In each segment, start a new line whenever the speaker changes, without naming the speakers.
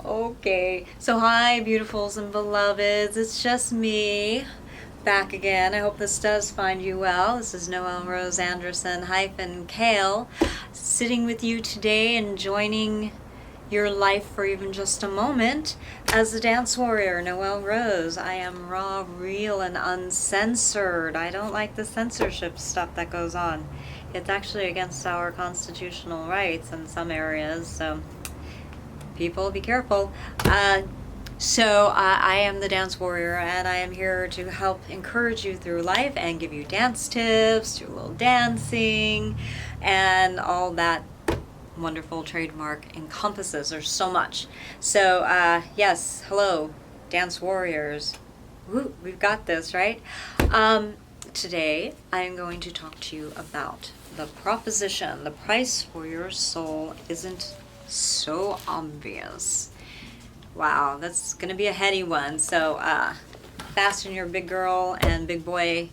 Okay, so hi, beautifuls and beloveds. It's just me back again. I hope this does find you well. This is Noelle Rose Anderson hyphen Kale, sitting with you today and joining your life for even just a moment as the dance warrior Noelle Rose. I am raw, real, and uncensored. I don't like the censorship stuff that goes on. It's actually against our constitutional rights in some areas, so people be careful. I am the dance warrior, and I am here to help encourage you through life and give you dance tips, do a little dancing, and all that wonderful trademark encompasses. There's so much. Yes, hello, dance warriors. Woo, we've got this, right? Today, I am going to talk to you about the proposition. The price for your soul isn't so obvious. Wow, that's going to be a heady one. So fasten your big girl and big boy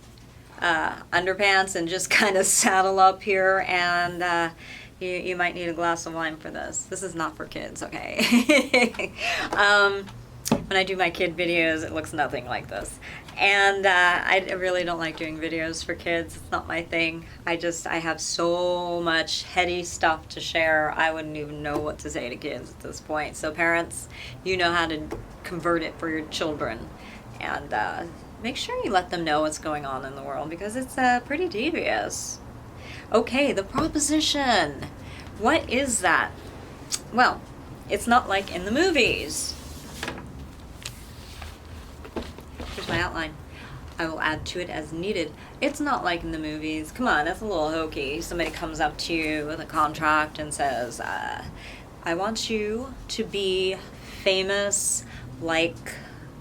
underpants and just kind of saddle up here, and you might need a glass of wine for this. This is not for kids, okay? When I do my kid videos, it looks nothing like this. And I really don't like doing videos for kids. It's not my thing. I have so much heady stuff to share. I wouldn't even know what to say to kids at this point. So parents, you know how to convert it for your children. And make sure you let them know what's going on in the world, because it's pretty devious. Okay, the proposition. What is that? Well, it's not like in the movies. Here's my outline. I will add to it as needed. It's not like in the movies. Come on, that's a little hokey. Somebody comes up to you with a contract and says, I want you to be famous like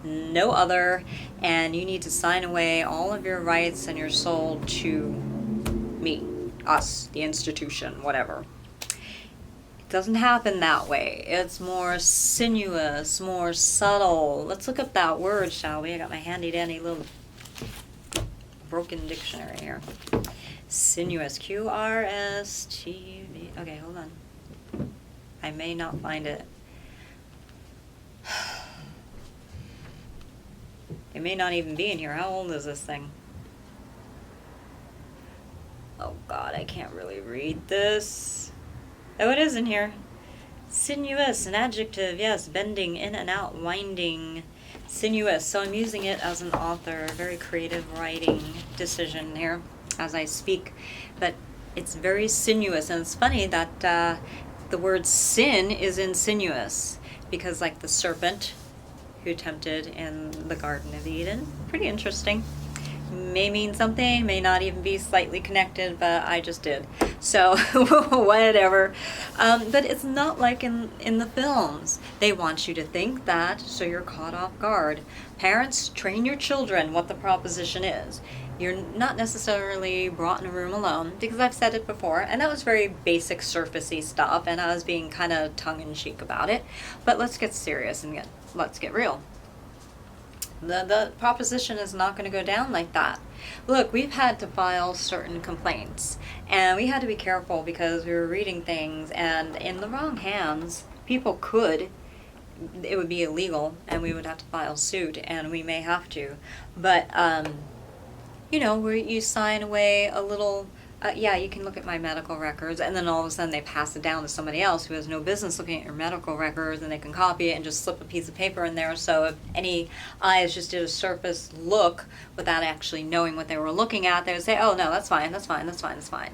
no other, and you need to sign away all of your rights and your soul to me, us, the institution, whatever. It doesn't happen that way. It's more sinuous, more subtle. Let's look up that word, shall we? I got my handy dandy little broken dictionary here. Sinuous, Q-R-S-T-U-V. Okay, hold on. I may not find it. It may not even be in here. How old is this thing? Oh God, I can't really read this. Oh, it is in here. Sinuous, an adjective, yes, bending in and out, winding. Sinuous, so I'm using it as an author. Very creative writing decision here as I speak. But it's very sinuous, and it's funny that the word sin is insinuous, because like the serpent who tempted in the Garden of Eden. Pretty interesting. May mean something, may not even be slightly connected, but I just did. So, whatever. But it's not like in the films. They want you to think that, so you're caught off guard. Parents, train your children what the proposition is. You're not necessarily brought in a room alone, because I've said it before, and that was very basic, surfacey stuff, and I was being kind of tongue-in-cheek about it. But let's get serious and let's get real. The proposition is not going to go down like that. Look, we've had to file certain complaints, and we had to be careful because we were reading things, and in the wrong hands, people could, it would be illegal, and we would have to file suit, and we may have to. But, where you sign away a little, you can look at my medical records, and then all of a sudden they pass it down to somebody else who has no business looking at your medical records, and they can copy it and just slip a piece of paper in there. So if any eyes just did a surface look without actually knowing what they were looking at, they would say, oh no, that's fine, that's fine, that's fine, that's fine.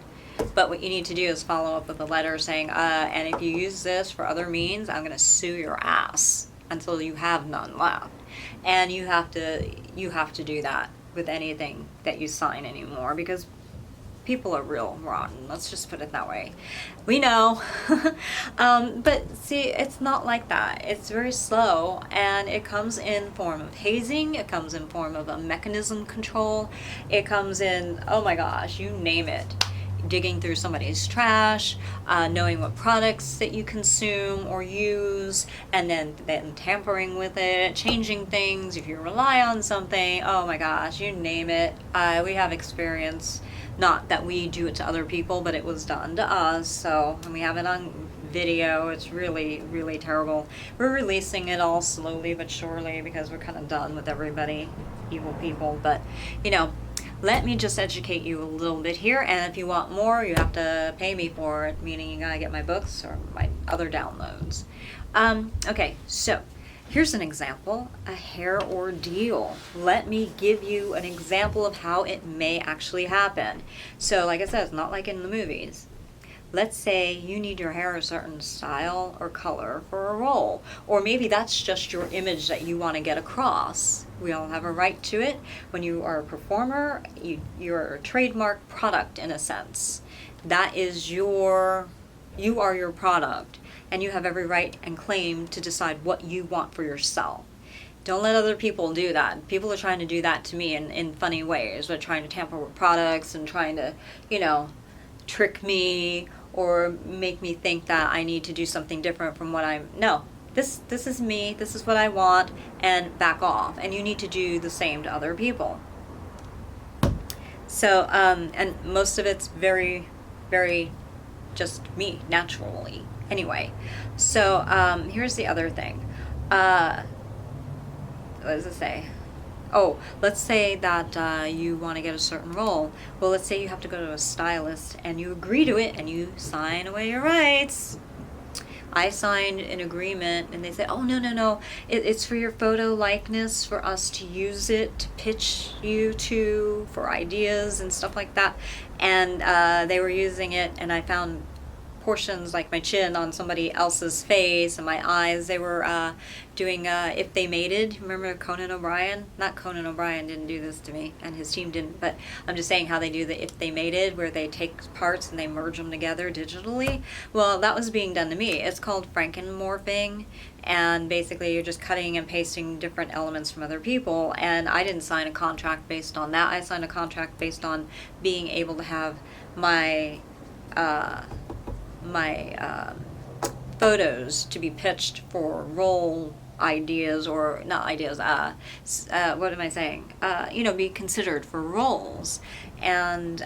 But what you need to do is follow up with a letter saying, and if you use this for other means, I'm going to sue your ass until you have none left. And you have to do that with anything that you sign anymore, because people are real rotten. Let's just put it that way. We know. But see, it's not like that. It's very slow, and it comes in form of hazing. It comes in form of a mechanism control. It comes in, oh my gosh, you name it. Digging through somebody's trash, knowing what products that you consume or use, and then tampering with it, changing things. If you rely on something, oh my gosh, you name it. We have experience. Not that we do it to other people, but it was done to us. So, and we have it on video. It's really, really terrible. We're releasing it all slowly but surely because we're kind of done with everybody, evil people. But, you know, let me just educate you a little bit here, and if you want more, you have to pay me for it, meaning you gotta get my books or my other downloads. Okay, so here's an example, a hair ordeal. Let me give you an example of how it may actually happen. So like I said, it's not like in the movies. Let's say you need your hair a certain style or color for a role, or maybe that's just your image that you want to get across. We all have a right to it. When you are a performer, you're a trademark product in a sense. That is you are your product, and you have every right and claim to decide what you want for yourself. Don't let other people do that. People are trying to do that to me in funny ways. They're trying to tamper with products and trying to, you know, trick me or make me think that I need to do something different from what I'm. No, this is me, this is what I want, and back off. And you need to do the same to other people. So, and most of it's very, very just me, naturally. Anyway, so here's the other thing. What does it say? Oh, let's say that you want to get a certain role. Well, let's say you have to go to a stylist and you agree to it and you sign away your rights. I signed an agreement and they said, oh, no, it's for your photo likeness, for us to use it, to pitch you to, for ideas and stuff like that. And they were using it, and I found portions like my chin on somebody else's face and my eyes. They were doing If They Mated. Remember Conan O'Brien? Not Conan O'Brien didn't do this to me, and his team didn't, but I'm just saying how they do the If They Mated, where they take parts and they merge them together digitally. Well, that was being done to me. It's called Frankenmorphing, and basically you're just cutting and pasting different elements from other people, and I didn't sign a contract based on that. I signed a contract based on being able to have my photos to be pitched for role ideas, or not ideas, what am I saying? Be considered for roles. And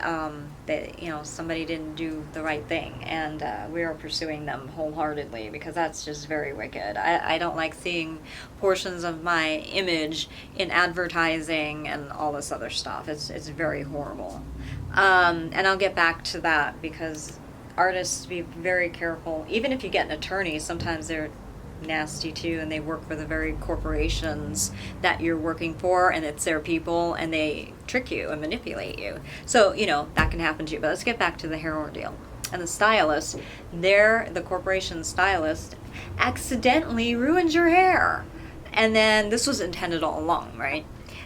somebody didn't do the right thing, and we are pursuing them wholeheartedly because that's just very wicked. I don't like seeing portions of my image in advertising and all this other stuff. It's very horrible. And I'll get back to that because artists, be very careful. Even if you get an attorney, sometimes they're nasty too, and they work for the very corporations that you're working for, and it's their people, and they trick you and manipulate you. So, that can happen too. But let's get back to the hair ordeal. And the stylist, the corporation stylist, accidentally ruins your hair. And then this was intended all along, right?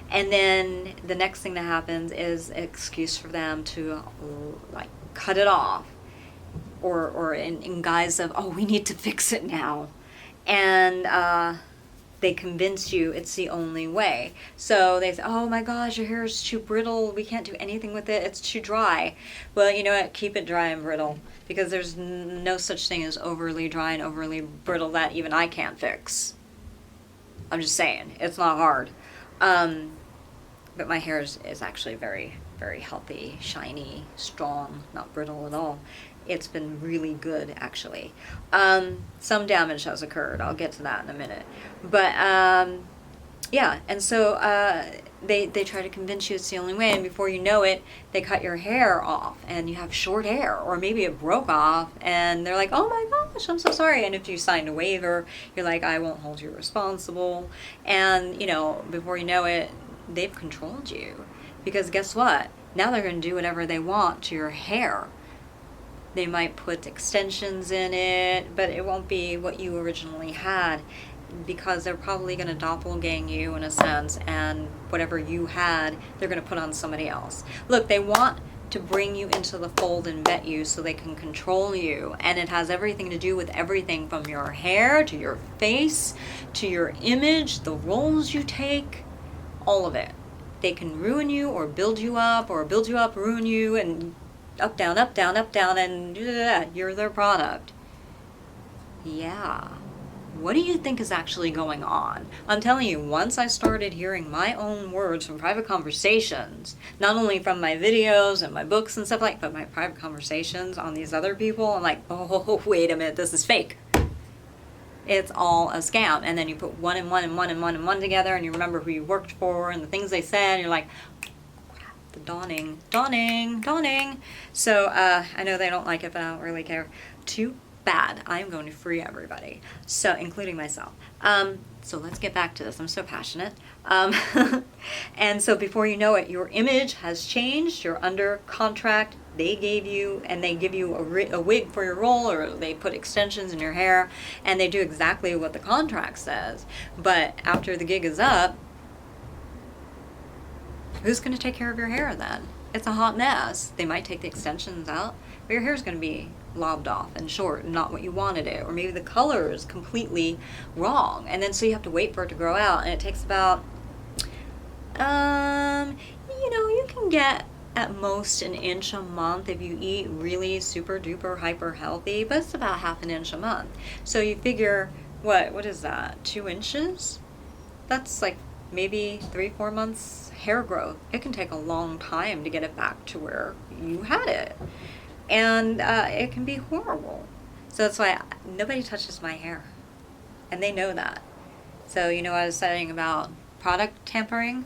And then the next thing that happens is an excuse for them to cut it off. Or in guise of, oh, we need to fix it now. And they convince you it's the only way. So they say, oh my gosh, your hair is too brittle. We can't do anything with it. It's too dry. Well, you know what? Keep it dry and brittle. Because there's no such thing as overly dry and overly brittle that even I can't fix. I'm just saying. It's not hard. But my hair is actually very, very healthy, shiny, strong, not brittle at all. It's been really good, actually. Some damage has occurred. I'll get to that in a minute. But, yeah, and so they try to convince you it's the only way, and before you know it, they cut your hair off, and you have short hair, or maybe it broke off, and they're like, oh my gosh, I'm so sorry. And if you signed a waiver, you're like, I won't hold you responsible. And, before you know it, they've controlled you. Because guess what? Now they're going to do whatever they want to your hair. They might put extensions in it, but it won't be what you originally had, because they're probably going to doppelgang you in a sense, and whatever you had, they're going to put on somebody else. Look, they want to bring you into the fold and vet you so they can control you, and it has everything to do with everything from your hair to your face to your image, the roles you take, all of it. They can ruin you or build you up, ruin you, and up, down, and you're their product. Yeah. What do you think is actually going on? I'm telling you, once I started hearing my own words from private conversations, not only from my videos and my books and stuff like, but my private conversations on these other people, I'm like, oh, wait a minute, this is fake. It's all a scam. And then you put one and one and one and one and one together, and you remember who you worked for and the things they said, and you're like, the dawning. So I know they don't like it, but I don't really care. Too bad. I'm going to free everybody, so including myself. So let's get back to this. I'm so passionate. And so before you know it, your image has changed. You're under contract. They give you a wig for your role, or they put extensions in your hair, and they do exactly what the contract says. But after the gig is up, who's going to take care of your hair then? It's a hot mess. They might take the extensions out, but your hair's going to be lobbed off and short and not what you wanted it. Or maybe the color is completely wrong. And then so you have to wait for it to grow out. And it takes about, you can get at most an inch a month if you eat really super duper hyper healthy, but it's about half an inch a month. So you figure, what is that, 2 inches? That's like maybe 3-4 months hair growth. It can take a long time to get it back to where you had it. And it can be horrible. So that's why nobody touches my hair. And they know that. So I was saying about product tampering.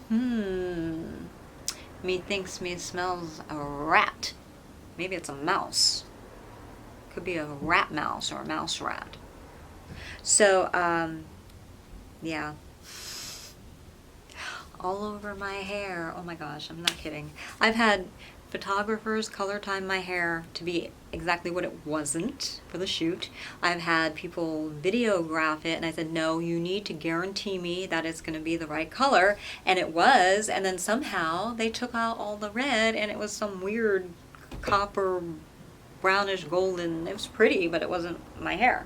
Me thinks me smells a rat. Maybe it's a mouse. Could be a rat mouse or a mouse rat. So, yeah. All over my hair. Oh my gosh, I'm not kidding. I've had photographers color time my hair to be exactly what it wasn't for the shoot. I've had people videograph it, and I said, no, you need to guarantee me that it's going to be the right color. And it was, and then somehow they took out all the red, and it was some weird copper, brownish golden. It was pretty, but it wasn't my hair.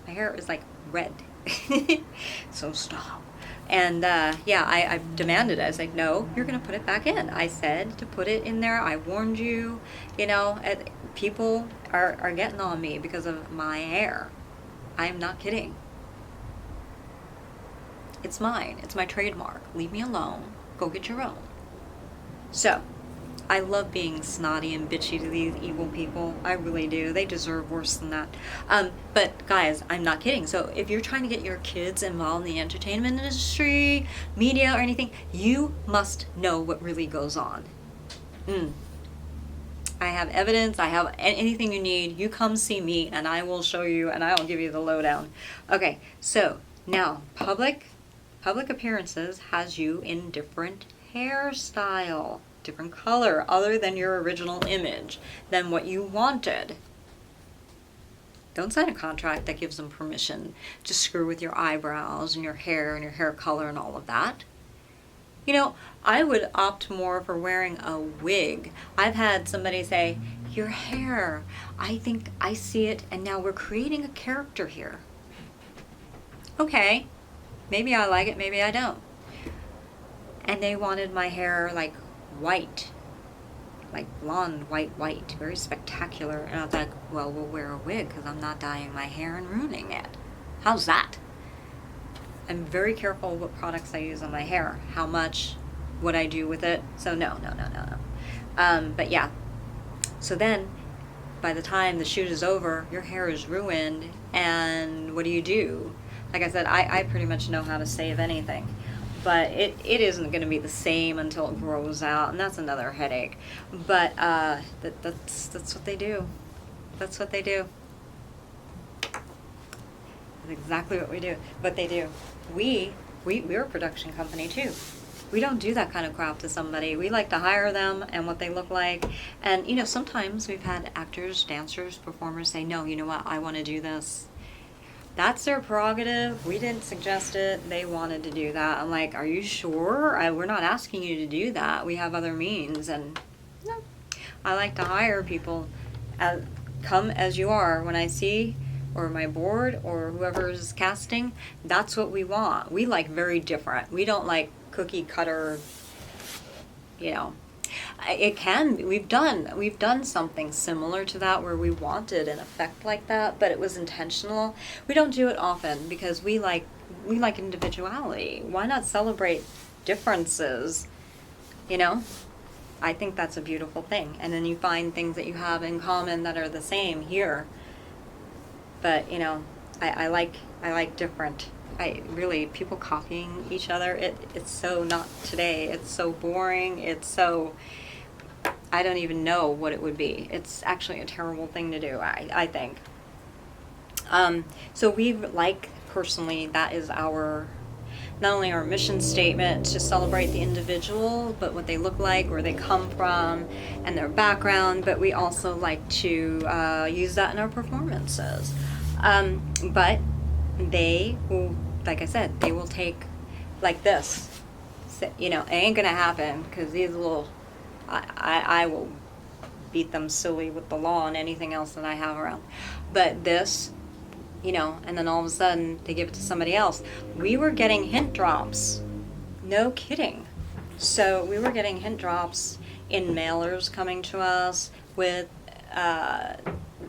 My hair is like red. So stop. And I demanded it. I was like, no, you're going to put it back in. I said to put it in there. I warned you. People are getting on me because of my hair. I'm not kidding. It's mine. It's my trademark. Leave me alone. Go get your own. So, I love being snotty and bitchy to these evil people. I really do. They deserve worse than that. But guys, I'm not kidding. So if you're trying to get your kids involved in the entertainment industry, media, or anything, you must know what really goes on. I have evidence. I have anything you need. You come see me, and I will show you, and I will give you the lowdown. Okay, so now public appearances has you in different hairstyle. Different color other than your original image, than what you wanted. Don't sign a contract that gives them permission to screw with your eyebrows and your hair color and all of that. I would opt more for wearing a wig. I've had somebody say, your hair, I think I see it, and now we're creating a character here. Okay, maybe I like it, maybe I don't. And they wanted my hair like white, like blonde, white, very spectacular. And I was like, well, we'll wear a wig because I'm not dyeing my hair and ruining it. How's that? I'm very careful what products I use on my hair, how much, what I do with it. So no. But yeah, so then by the time the shoot is over, your hair is ruined, and what do? Like I said, I pretty much know how to save anything. But it isn't going to be the same until it grows out, and that's another headache. But that's what they do. That's what they do. That's exactly what we do. What they do. We're a production company too. We don't do that kind of crap to somebody. We like to hire them and what they look like. And sometimes we've had actors, dancers, performers say, no, you know what, I want to do this. That's their prerogative. We didn't suggest it. They wanted to do that. I'm like, are you sure? We're not asking you to do that. We have other means. And no, I like to hire people. Come as you are. When I see, or my board, or whoever's casting, that's what we want. We like very different. We don't like cookie cutter, It can be. We've done something similar to that where we wanted an effect like that, but it was intentional. We don't do it often because we like individuality. Why not celebrate differences? You know? I think that's a beautiful thing. And then you find things that you have in common that are the same here. But, you know, I like different. People copying each other, it's so not today. It's so boring. It's so, I don't even know what it would be. It's actually a terrible thing to do, I think. So we like, personally, that is our, not only our mission statement to celebrate the individual, but what they look like, where they come from, and their background, but we also like to use that in our performances. But they will, like I said, they will take like this. So, you know, it ain't gonna happen because these little, I will beat them silly with the law and anything else that I have around. But this, you know, and then all of a sudden they give it to somebody else. We were getting hint drops. No kidding. So we were getting hint drops in mailers coming to us with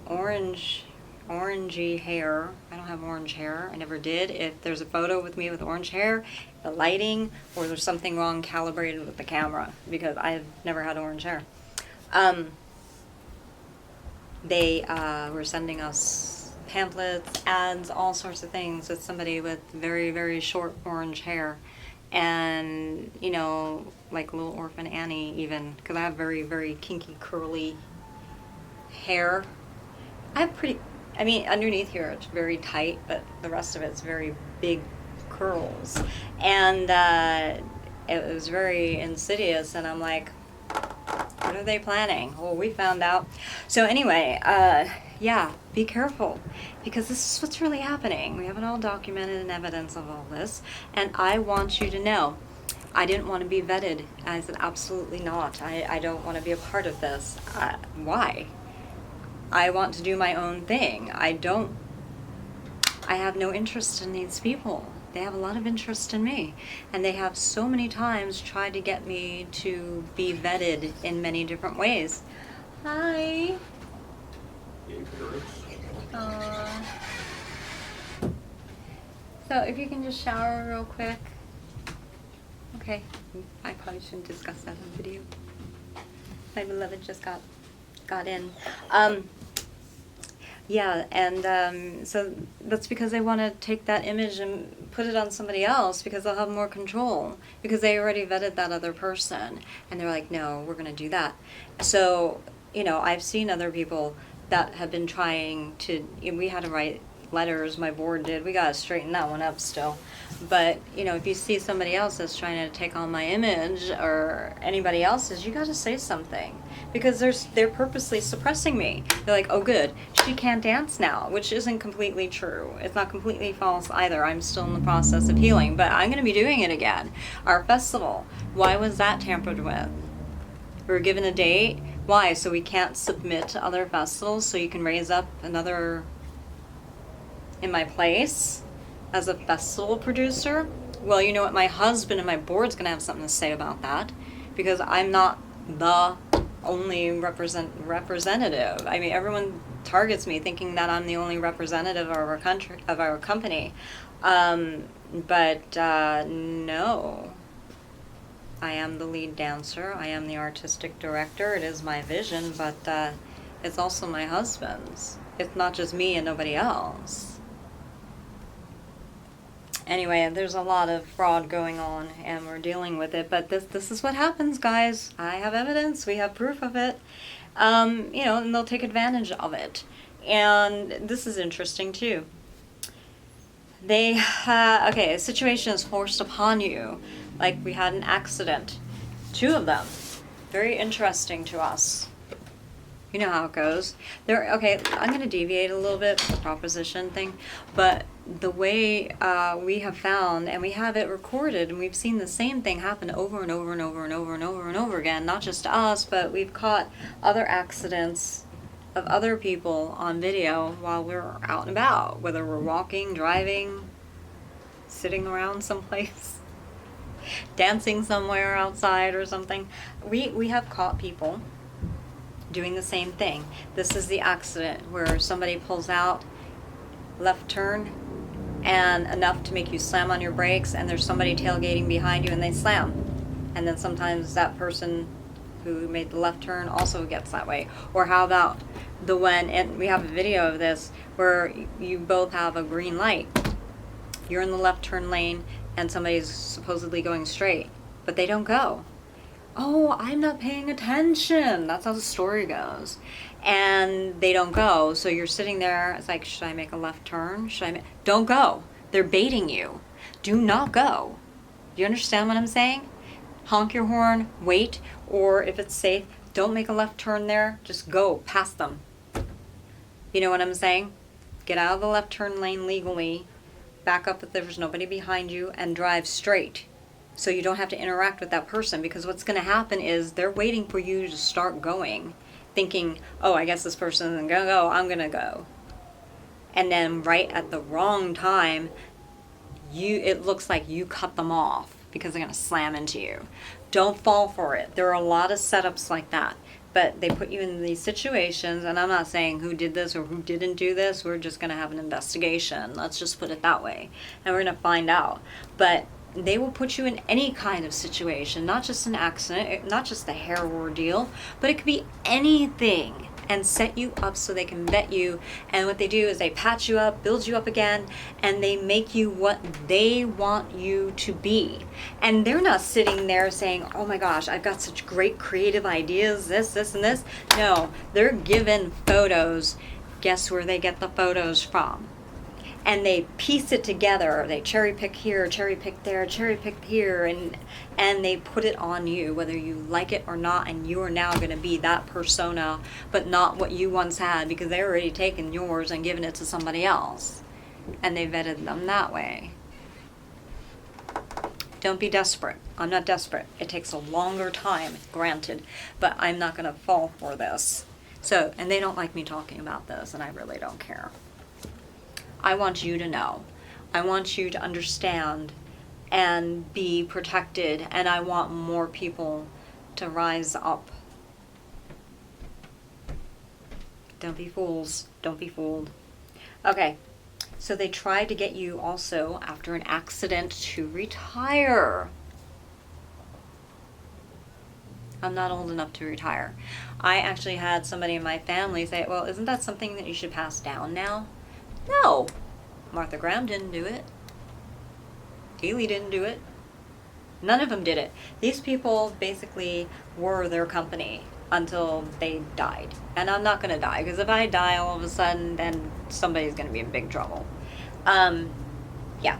orangey hair. I don't have orange hair. I never did. If there's a photo with me with orange hair, the lighting, or there's something wrong calibrated with the camera, because I've never had orange hair. They were sending us pamphlets, ads, all sorts of things with somebody with very, very short orange hair. And, you know, like Little Orphan Annie even, because I have very, very kinky, curly hair. I have pretty, I mean, underneath here it's very tight, but the rest of it's very big curls. And it was very insidious, and I'm like, what are they planning? Well, we found out. So anyway, yeah, be careful, because this is what's really happening. We have it all documented and evidence of all this, and I want you to know, I didn't want to be vetted. I said, absolutely not. I don't want to be a part of this. Why? I want to do my own thing. I have no interest in these people. They have a lot of interest in me. And they have so many times tried to get me to be vetted in many different ways. Hi. So if you can just shower real quick. Okay. I probably shouldn't discuss that on video. My beloved just got in. Yeah, and so that's because they want to take that image and put it on somebody else, because they'll have more control, because they already vetted that other person, and they're like, no, we're going to do that. So, you know, I've seen other people that have been trying to, we had to write letters, my board did, we got to straighten that one up still. But, you know, if you see somebody else that's trying to take on my image, or anybody else's, you got to say something. Because they're purposely suppressing me. They're like, oh good, she can't dance now, which isn't completely true. It's not completely false either. I'm still in the process of healing, but I'm going to be doing it again. Our festival, why was that tampered with? We were given a date. Why? So we can't submit to other festivals, so you can raise up another in my place as a festival producer? Well, you know what, my husband and my board's going to have something to say about that, because I'm not the only representative. I mean, everyone targets me thinking that I'm the only representative of our country, of our company. But no. I am the lead dancer. I am the artistic director. It is my vision, but it's also my husband's. It's not just me and nobody else. Anyway, there's a lot of fraud going on, and we're dealing with it. But this is what happens, guys. I have evidence. We have proof of it. You know, and they'll take advantage of it. And this is interesting, too. They, okay, a situation is forced upon you. Like, we had an accident. 2 of them. Very interesting to us. You know how it goes. Okay, I'm going to deviate a little bit from the proposition thing, but the way we have found, and we have it recorded, and we've seen the same thing happen over and over and over and over and over and over again, not just to us, but we've caught other accidents of other people on video while we're out and about, whether we're walking, driving, sitting around someplace. dancing somewhere outside or something. We have caught people doing the same thing. This is the accident where somebody pulls out, left turn, and enough to make you slam on your brakes, and there's somebody tailgating behind you and they slam. And then sometimes that person who made the left turn also gets that way. Or how about the one, and we have a video of this, where you both have a green light. You're in the left turn lane and somebody's supposedly going straight, but they don't go. Oh, I'm not paying attention. That's how the story goes. And they don't go. So you're sitting there. It's like, should I make a left turn? Don't go. They're baiting you. Do not go. Do you understand what I'm saying? Honk your horn, wait, or if it's safe, don't make a left turn there. Just go past them. You know what I'm saying? Get out of the left turn lane legally, back up if there's nobody behind you, and drive straight. So you don't have to interact with that person, because what's going to happen is they're waiting for you to start going, thinking, oh, I guess this person isn't going to go, I'm going to go. And then right at the wrong time, it looks like you cut them off because they're going to slam into you. Don't fall for it. There are a lot of setups like that, but they put you in these situations, and I'm not saying who did this or who didn't do this. We're just going to have an investigation. Let's just put it that way, and we're going to find out. But they will put you in any kind of situation, not just an accident, not just the hair ordeal, but it could be anything, and set you up so they can vet you. And what they do is they patch you up, build you up again, and they make you what they want you to be. And they're not sitting there saying, oh my gosh, I've got such great creative ideas, this, and this. No, they're given photos. Guess where they get the photos from? And they piece it together. They cherry pick here, cherry pick there, cherry pick here, and they put it on you, whether you like it or not, and you are now going to be that persona, but not what you once had, because they already taken yours and given it to somebody else. And they vetted them that way. Don't be desperate. I'm not desperate. It takes a longer time, granted, but I'm not going to fall for this. So, and they don't like me talking about this, and I really don't care. I want you to know. I want you to understand and be protected, and I want more people to rise up. Don't be fools. Don't be fooled. Okay, so they tried to get you also, after an accident, to retire. I'm not old enough to retire. I actually had somebody in my family say, well, isn't that something that you should pass down now? No, Martha Graham didn't do it. Haley didn't do it. None of them did it. These people basically were their company until they died. And I'm not going to die, because if I die all of a sudden, then somebody's going to be in big trouble. Yeah.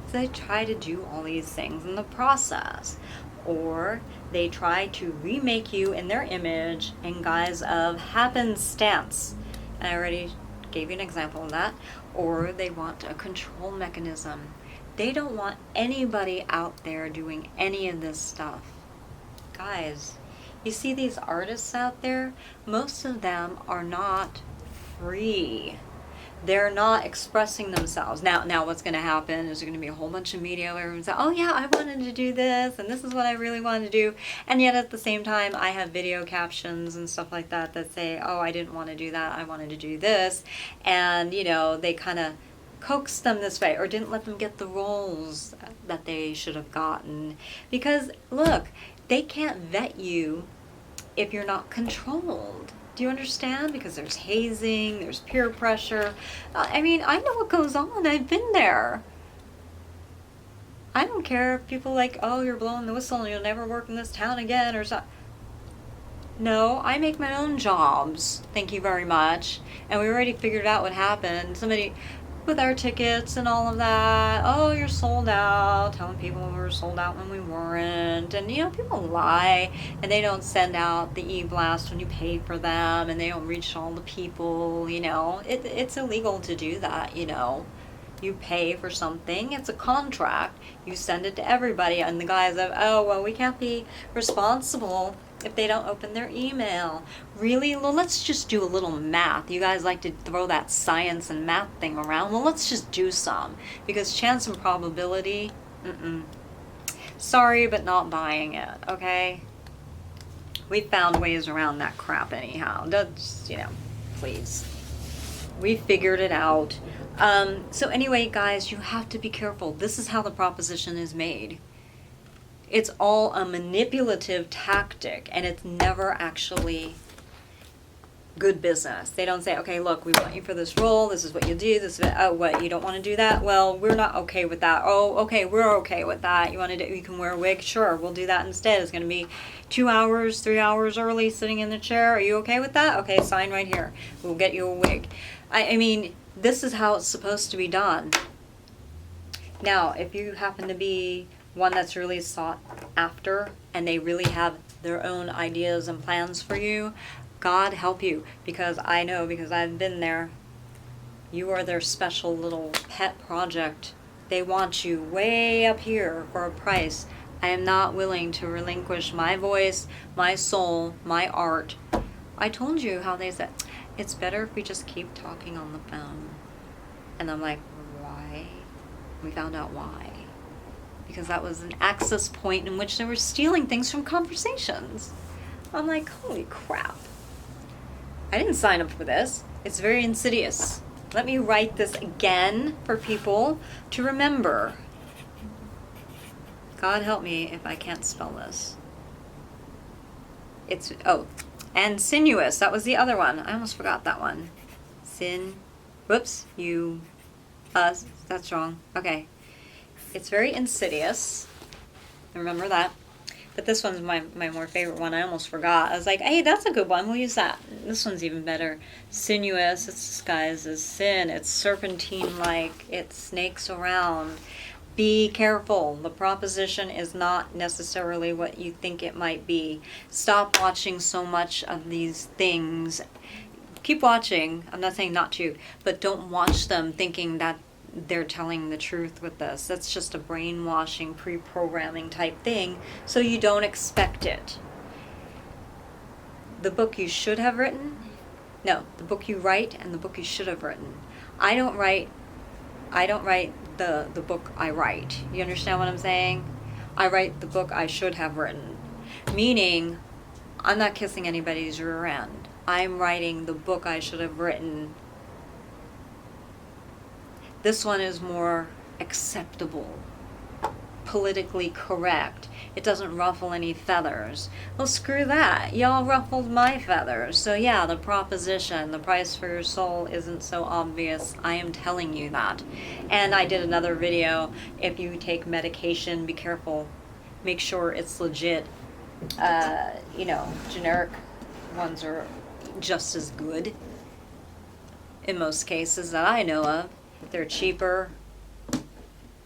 So they try to do all these things in the process. Or they try to remake you in their image in guise of happenstance. And I already gave you an example of that. Or they want a control mechanism. They don't want anybody out there doing any of this stuff. Guys, you see these artists out there? Most of them are not free. They're not expressing themselves. Now what's going to happen is there's going to be a whole bunch of media where everyone's like, oh yeah, I wanted to do this, and this is what I really wanted to do. And yet at the same time, I have video captions and stuff like that that say, oh, I didn't want to do that, I wanted to do this. And, you know, they kind of coaxed them this way, or didn't let them get the roles that they should have gotten. Because, look, they can't vet you if you're not controlled. Do you understand? Because there's hazing, there's peer pressure. I mean, I know what goes on. I've been there. I don't care if people like, oh, you're blowing the whistle and you'll never work in this town again or something. No, I make my own jobs. Thank you very much. And we already figured out what happened. Somebody with our tickets and all of that. Oh, you're sold out. Telling people we were sold out when we weren't. And, you know, people lie. And they don't send out the e-blast when you pay for them. And they don't reach all the people, you know. It's illegal to do that, you know. You pay for something. It's a contract. You send it to everybody. And the guys of, oh, well, we can't be responsible if they don't open their email. Really? Well, let's just do a little math. You guys like to throw that science and math thing around. Well, let's just do some. Because chance and probability, Sorry, but not buying it, okay? We found ways around that crap anyhow. That's, you know, please. We figured it out. So anyway, guys, you have to be careful. This is how the proposition is made. It's all a manipulative tactic, and it's never actually good business. They don't say, okay, look, we want you for this role. This is what you do. This is oh, what, you don't want to do that? Well, we're not okay with that. Oh, okay, we're okay with that. You want to do, you can wear a wig? Sure, we'll do that instead. It's going to be 2 hours, 3 hours early sitting in the chair. Are you okay with that? Okay, sign right here. We'll get you a wig. I mean, this is how it's supposed to be done. Now, if you happen to be one that's really sought after and they really have their own ideas and plans for you, God help you, because I know, because I've been there. You are their special little pet project. They want you way up here for a price. I am not willing to relinquish my voice, my soul, my art. I told you how they said, it's better if we just keep talking on the phone. And I'm like, why? We found out why. Because that was an access point in which they were stealing things from conversations. I'm like, holy crap. I didn't sign up for this. It's very insidious. Let me write this again for people to remember. God help me if I can't spell this. It's, oh, and sinuous. That was the other one. I almost forgot that one. Whoops, that's wrong. Okay. It's very insidious. Remember that. But this one's my more favorite one. I almost forgot. I was like, hey, that's a good one. We'll use that. This one's even better. Sinuous. It's disguised as sin. It's serpentine-like. It snakes around. Be careful. The proposition is not necessarily what you think it might be. Stop watching so much of these things. Keep watching. I'm not saying not to, but don't watch them thinking that they're telling the truth with this. That's just a brainwashing, pre-programming type thing, so you don't expect it. The book you should have written, no, the book you write and the book you should have written. I don't write the book I write. You understand what I'm saying? I write the book I should have written. Meaning, I'm not kissing anybody's rear end. I'm writing the book I should have written. This one is more acceptable, politically correct. It doesn't ruffle any feathers. Well, screw that. Y'all ruffled my feathers. So yeah, the proposition, the price for your soul isn't so obvious. I am telling you that. And I did another video. If you take medication, be careful. Make sure it's legit. Generic ones are just as good in most cases that I know of. If they're cheaper,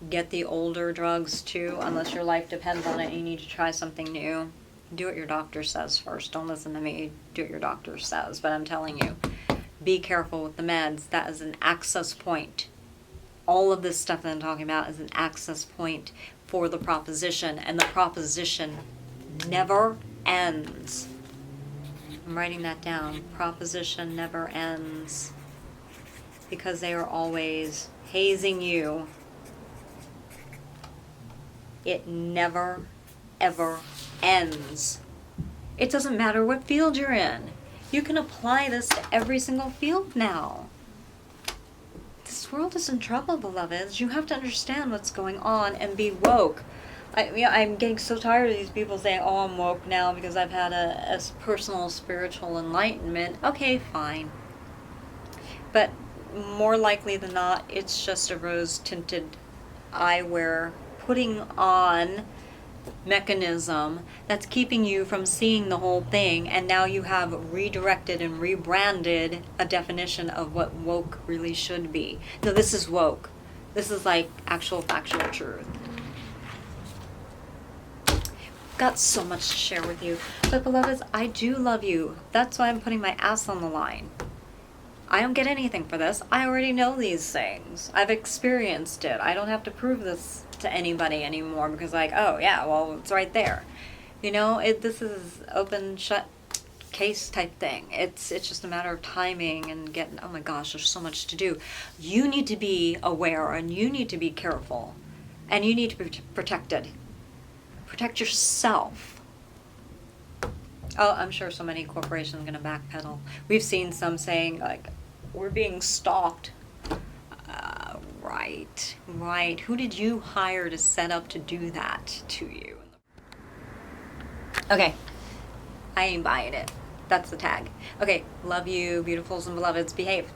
get the older drugs too, unless your life depends on it and you need to try something new. Do what your doctor says first. Don't listen to me. Do what your doctor says. But I'm telling you, be careful with the meds. That is an access point. All of this stuff that I'm talking about is an access point for the proposition, and the proposition never ends. I'm writing that down. Proposition never ends. Because they are always hazing you. It never, ever ends. It doesn't matter what field you're in. You can apply this to every single field now. This world is in trouble, beloveds. You have to understand what's going on and be woke. I'm getting so tired of these people saying, oh, I'm woke now because I've had a personal spiritual enlightenment. Okay, fine. But more likely than not, it's just a rose-tinted eyewear putting on mechanism that's keeping you from seeing the whole thing, and now you have redirected and rebranded a definition of what woke really should be. No, this is woke. This is like actual factual truth. Got so much to share with you. But beloveds, I do love you. That's why I'm putting my ass on the line. I don't get anything for this. I already know these things. I've experienced it. I don't have to prove this to anybody anymore because oh yeah, well, it's right there. This is open, shut case type thing. It's just a matter of timing and getting, oh my gosh, there's so much to do. You need to be aware and you need to be careful and you need to be protected. Protect yourself. Oh, I'm sure so many corporations are going to backpedal. We've seen some saying, like, we're being stalked. Right. Who did you hire to set up to do that to you? Okay, I ain't buying it. That's the tag. Okay, love you, beautifuls and beloveds. Behave.